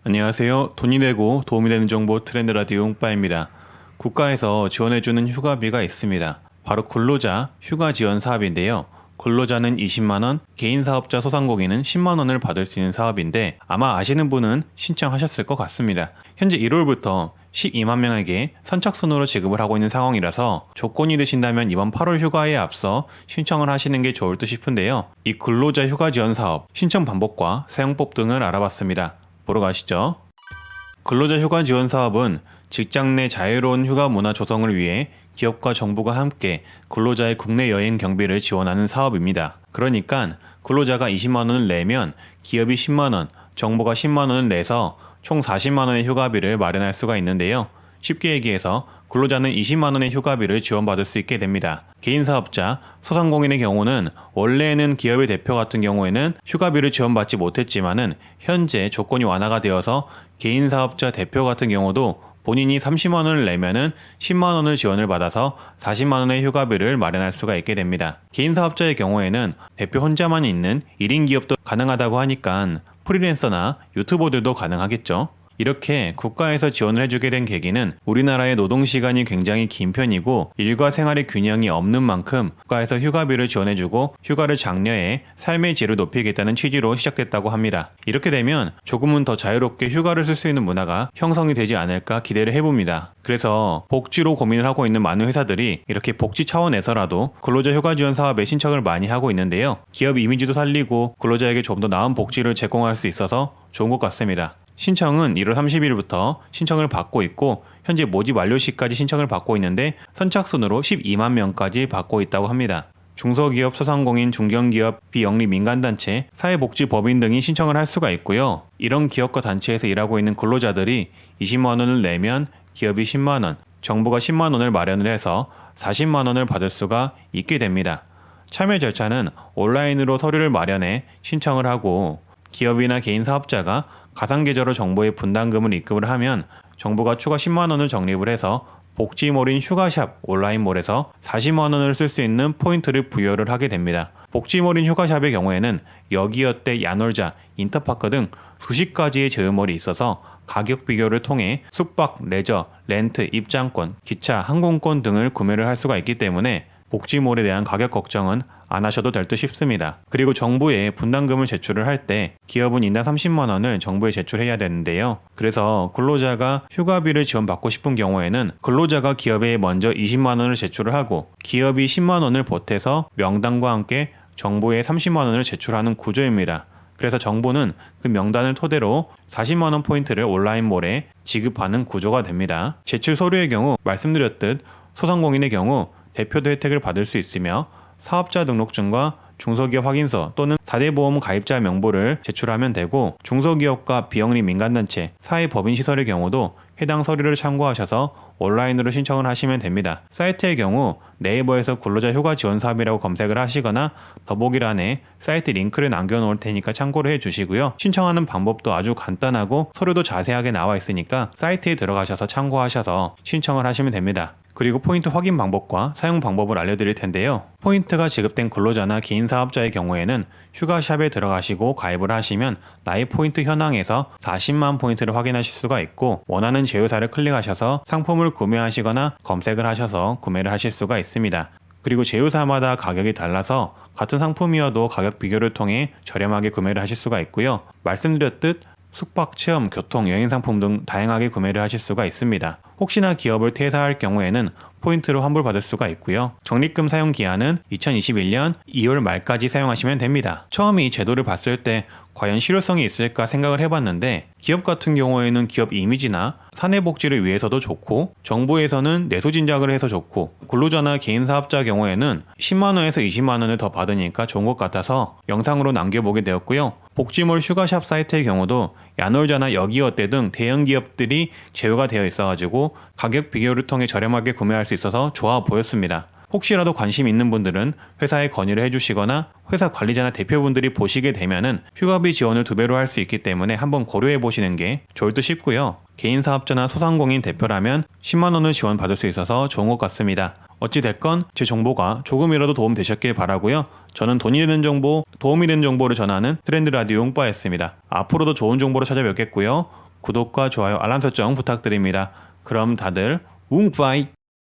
안녕하세요. 돈이 되고 도움이 되는 정보 트렌드 라디오 홍빠입니다. 국가에서 지원해주는 휴가비가 있습니다. 바로 근로자 휴가 지원 사업인데요. 근로자는 20만원, 개인 사업자 소상공인은 10만원을 받을 수 있는 사업인데 아마 아시는 분은 신청하셨을 것 같습니다. 현재 1월부터 12만 명에게 선착순으로 지급을 하고 있는 상황이라서 조건이 되신다면 이번 8월 휴가에 앞서 신청을 하시는 게 좋을 듯 싶은데요. 이 근로자 휴가 지원 사업 신청 방법과 사용법 등을 알아봤습니다. 보러 가시죠. 근로자 휴가 지원 사업은 직장 내 자유로운 휴가 문화 조성을 위해 기업과 정부가 함께 근로자의 국내 여행 경비를 지원하는 사업입니다. 그러니까 근로자가 20만 원을 내면 기업이 10만 원, 정부가 10만 원을 내서 총 40만 원의 휴가비를 마련할 수가 있는데요. 쉽게 얘기해서 근로자는 20만 원의 휴가비를 지원받을 수 있게 됩니다. 개인 사업자, 소상공인의 경우는 원래는 기업의 대표 같은 경우에는 휴가비를 지원받지 못했지만은 현재 조건이 완화가 되어서 개인 사업자 대표 같은 경우도 본인이 30만 원을 내면은 10만 원을 지원을 받아서 40만 원의 휴가비를 마련할 수가 있게 됩니다. 개인 사업자의 경우에는 대표 혼자만 있는 1인 기업도 가능하다고 하니까 프리랜서나 유튜버들도 가능하겠죠. 이렇게 국가에서 지원을 해주게 된 계기는 우리나라의 노동시간이 굉장히 긴 편이고 일과 생활의 균형이 없는 만큼 국가에서 휴가비를 지원해주고 휴가를 장려해 삶의 질을 높이겠다는 취지로 시작됐다고 합니다. 이렇게 되면 조금은 더 자유롭게 휴가를 쓸 수 있는 문화가 형성이 되지 않을까 기대를 해봅니다. 그래서 복지로 고민을 하고 있는 많은 회사들이 이렇게 복지 차원에서라도 근로자 휴가 지원 사업에 신청을 많이 하고 있는데요. 기업 이미지도 살리고 근로자에게 좀 더 나은 복지를 제공할 수 있어서 좋은 것 같습니다. 신청은 1월 30일부터 신청을 받고 있고 현재 모집 완료 시까지 신청을 받고 있는데 선착순으로 12만 명까지 받고 있다고 합니다. 중소기업, 소상공인, 중견기업, 비영리 민간단체, 사회복지법인 등이 신청을 할 수가 있고요. 이런 기업과 단체에서 일하고 있는 근로자들이 20만 원을 내면 기업이 10만 원, 정부가 10만 원을 마련을 해서 40만 원을 받을 수가 있게 됩니다. 참여 절차는 온라인으로 서류를 마련해 신청을 하고 기업이나 개인 사업자가 가상계좌로 정부에 분담금을 입금을 하면 정부가 추가 10만 원을 적립을 해서 복지몰인 휴가샵 온라인몰에서 40만 원을 쓸 수 있는 포인트를 부여를 하게 됩니다. 복지몰인 휴가샵의 경우에는 여기어때, 야놀자, 인터파크 등 수십 가지의 제휴몰이 있어서 가격 비교를 통해 숙박, 레저, 렌트, 입장권, 기차, 항공권 등을 구매를 할 수가 있기 때문에 복지몰에 대한 가격 걱정은 안 하셔도 될 듯 싶습니다. 그리고 정부에 분담금을 제출을 할 때 기업은 인당 30만 원을 정부에 제출해야 되는데요. 그래서 근로자가 휴가비를 지원받고 싶은 경우에는 근로자가 기업에 먼저 20만 원을 제출을 하고 기업이 10만 원을 보태서 명단과 함께 정부에 30만 원을 제출하는 구조입니다. 그래서 정부는 그 명단을 토대로 40만 원 포인트를 온라인몰에 지급하는 구조가 됩니다. 제출 서류의 경우 말씀드렸듯 소상공인의 경우 대표도 혜택을 받을 수 있으며 사업자 등록증과 중소기업 확인서 또는 4대 보험 가입자 명부를 제출하면 되고 중소기업과 비영리 민간단체, 사회법인시설의 경우도 해당 서류를 참고하셔서 온라인으로 신청을 하시면 됩니다. 사이트의 경우 네이버에서 근로자 휴가 지원 사업이라고 검색을 하시거나 더보기란에 사이트 링크를 남겨놓을 테니까 참고를 해주시고요. 신청하는 방법도 아주 간단하고 서류도 자세하게 나와 있으니까 사이트에 들어가셔서 참고하셔서 신청을 하시면 됩니다. 그리고 포인트 확인 방법과 사용 방법을 알려드릴 텐데요. 포인트가 지급된 근로자나 개인 사업자의 경우에는 휴가샵에 들어가시고 가입을 하시면 나의 포인트 현황에서 40만 포인트를 확인하실 수가 있고 원하는 제휴사를 클릭하셔서 상품을 구매하시거나 검색을 하셔서 구매를 하실 수가 있습니다. 그리고 제휴사마다 가격이 달라서 같은 상품이어도 가격 비교를 통해 저렴하게 구매를 하실 수가 있고요. 말씀드렸듯 숙박, 체험, 교통, 여행 상품 등 다양하게 구매를 하실 수가 있습니다. 혹시나 기업을 퇴사할 경우에는 포인트로 환불받을 수가 있고요. 적립금 사용 기한은 2021년 2월 말까지 사용하시면 됩니다. 처음 이 제도를 봤을 때 과연 실효성이 있을까 생각을 해봤는데 기업 같은 경우에는 기업 이미지나 사내복지를 위해서도 좋고 정부에서는 내수진작을 해서 좋고 근로자나 개인 사업자 경우에는 10만 원에서 20만 원을 더 받으니까 좋은 것 같아서 영상으로 남겨보게 되었고요. 복지몰 휴가샵 사이트의 경우도 야놀자나 여기어때 등 대형 기업들이 제휴가 되어 있어가지고 가격 비교를 통해 저렴하게 구매할 수 있어서 좋아 보였습니다. 혹시라도 관심 있는 분들은 회사에 건의를 해주시거나 회사 관리자나 대표분들이 보시게 되면은 휴가비 지원을 2배로 할 수 있기 때문에 한번 고려해 보시는 게 좋을 듯 싶고요. 개인 사업자나 소상공인 대표라면 10만 원을 지원받을 수 있어서 좋은 것 같습니다. 어찌됐건 제 정보가 조금이라도 도움 되셨길 바라고요. 저는 돈이 되는 정보, 도움이 되는 정보를 전하는 트렌드 라디오 홍빠였습니다. 앞으로도 좋은 정보로 찾아뵙겠고요. 구독과 좋아요, 알람 설정 부탁드립니다. 그럼 다들 웅빠이!